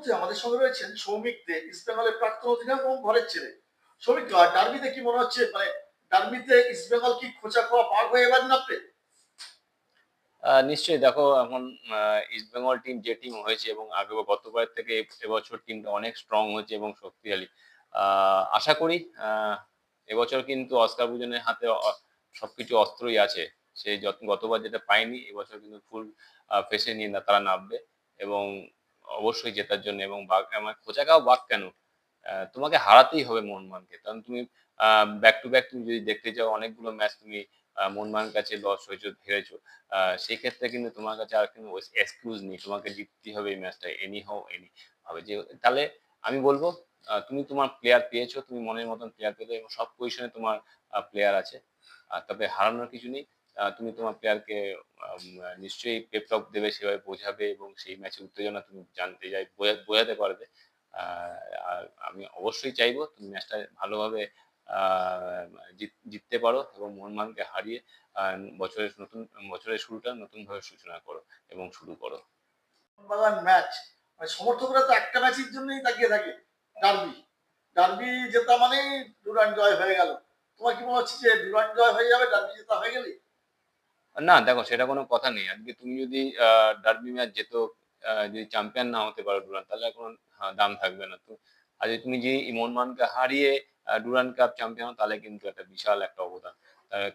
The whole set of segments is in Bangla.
মুহূর্তে আমাদের সঙ্গে রয়েছেন সৌমিক দে, ইস্ট বেঙ্গলের প্রাক্তন অধিনায়ক এবং ঘরের ছেলে। সৌমিক, ডার্বিতে কি মনে হচ্ছে, মানে ডার্বিতে ইস্ট বেঙ্গল কি খোঁচা খাওয়া পার হয়ে এবার নামবে? নিশ্চয়ই দেখো এখন ইস্ট বেঙ্গল টিম যে টিম হয়েছে এবং আগে গতবার থেকে এবছর টিমটা অনেক স্ট্রং হয়েছে এবং শক্তিশালী। আশা করি এবছর কিন্তু অস্কার ভুজনের হাতে সবকিছু অস্ত্রই আছে। সে গতবার যেটা পায়নি এবছর কিন্তু ফুল ফেসে নিয়ে তারা নামবে এবং অবশ্যই জেতার জন্য। এবং আমার খোঁচাকাও বাদ কেন, তোমাকে হারাতেই হবে মোহনবাগানকে, কারণ তুমি ব্যাক টু ব্যাক তুমি যদি দেখতে যাও অনেকগুলো ম্যাচ তুমি মোহনবাগানের কাছে লস হয়েছো, হেরেছো। সেই ক্ষেত্রে কিন্তু তোমার কাছে আর কোনো এক্সকিউজ নেই, তোমাকে জিততেই হবে এই ম্যাচটা এনি হাউ এনি ভাবে। যে তাহলে আমি বলবো তুমি তোমার প্লেয়ার পেয়েছো, তুমি মনের মতন প্লেয়ার পেলে এবং সব পজিশনে তোমার প্লেয়ার আছে। তবে হারানোর কিছু নেই। তুমি তোমার প্লেয়ারকে নিশ্চয়ই পেপ টক দেবে, সেভাবে বোঝাবে এবং সেই ম্যাচে উত্তেজনা তুমি জানতে যাই বোঝাতে পারবে। আর আমি অবশ্যই চাইবো তুমি ম্যাচটা ভালোভাবে জিততে পারো এবং মোহনবাগানকে হারিয়ে বছরের শুরুটা নতুন ভাবে সূচনা করো এবং শুরু করো। মোহনবাগান ম্যাচ, মানে সমর্থকরা তো একটা ম্যাচের জন্যই তাকিয়ে থাকে, ডার্বি। ডার্বি জেতা মানেই ডুরান্ড জয় হয়ে গেল। তোমার কি মনে হচ্ছে যে ডুরান্ড জয় হয়ে যাবে ডার্বি জেতা হয়ে গেলে? না দেখো, সেটা কোনো কথা নেই। আজকে তুমি যদি ডার্বি ম্যাচ যেত, যদি চ্যাম্পিয়ন না হতে পারো ডুরান্ড, তাহলে কোনো দাম থাকবে না তো। আজকে তুমি যদি মোহনবাগানকে হারিয়ে ডুরান্ড কাপ চ্যাম্পিয়ন হও, তাহলে কিন্তু একটা বিশাল একটা অবদান,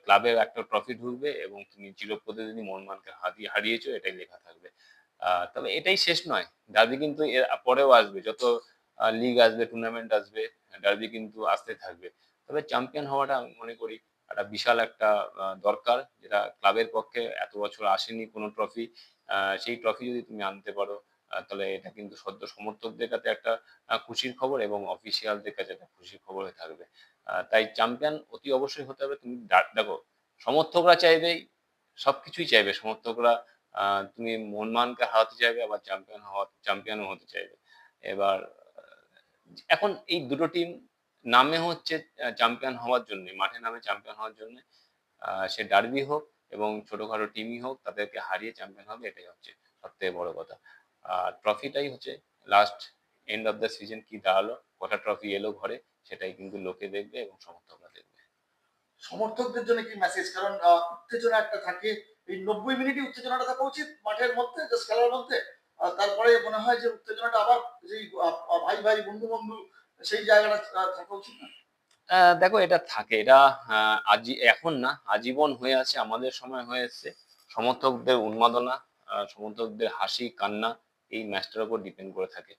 ক্লাবের একটা ট্রফি ঢুকবে এবং তুমি চিরপ্রতিদিনই মোহনবাগানকে হারিয়েছো এটাই লেখা থাকবে। তবে এটাই শেষ নয়, ডার্বি কিন্তু এর পরেও আসবে, যত লিগ আসবে টুর্নামেন্ট আসবে, ডার্বি কিন্তু আসতে থাকবে। তবে চ্যাম্পিয়ন হওয়াটা আমি মনে করি একটা বিশাল একটা দরকার, যেটা ক্লাবের পক্ষে এত বছর আসেনি কোনো ট্রফি। সেই ট্রফি যদি তুমি আনতে পারো, তাহলে এটা কিন্তু সদ্য সমর্থকদের কাছে একটা খুশির খবর এবং অফিসিয়ালদের কাছে একটা খুশির খবর হয়ে থাকবে। তাই চ্যাম্পিয়ন অতি অবশ্যই হতে হবে। তুমি দেখো, সমর্থকরা চাইবেই, সবকিছুই চাইবে সমর্থকরা। তুমি মোহনবাগানকে হারাতে চাইবে, আবার চ্যাম্পিয়নও হতে চাইবে। এবার এখন এই দুটো টিম নামে হচ্ছে চ্যাম্পিয়ন হওয়ার জন্য, মাঠে নামে চ্যাম্পিয়ন হওয়ার জন্য। সে ডার্বি হোক এবং ছোটখাটো টিমই হোক, তাদেরকে হারিয়ে চ্যাম্পিয়ন হবে, এটাই হচ্ছে সব থেকে বড় কথা। আর ট্রফিটাই হচ্ছে last end of the season, কি দাঁড়ালো, কটা ট্রফি এলো ঘরে, সেটাই কিন্তু লোকে দেখবে এবং সমর্থকরা দেখবে। সমর্থকদের জন্য কি মেসেজ? কারণ উত্তেজনা একটা থাকে, এই 90 মিনিটই উত্তেজনাটা থাকা উচিত মাঠের মধ্যে, জাস্ট খেলার মধ্যে। তারপরে মনে হয় যে উত্তেজনাটা আবার যেই ভাই ভাই বন্ধু বন্ধু সেই জায়গাটা থাকা উচিত না? দেখো, এটা থাকে, এটা এখন না, আজীবন হয়ে আছে, আমাদের সময় হয়ে এসছে। সমর্থকদের উন্মাদনা, সমর্থকদের হাসি কান্না এই ম্যাচটার উপর ডিপেন্ড করে থাকে।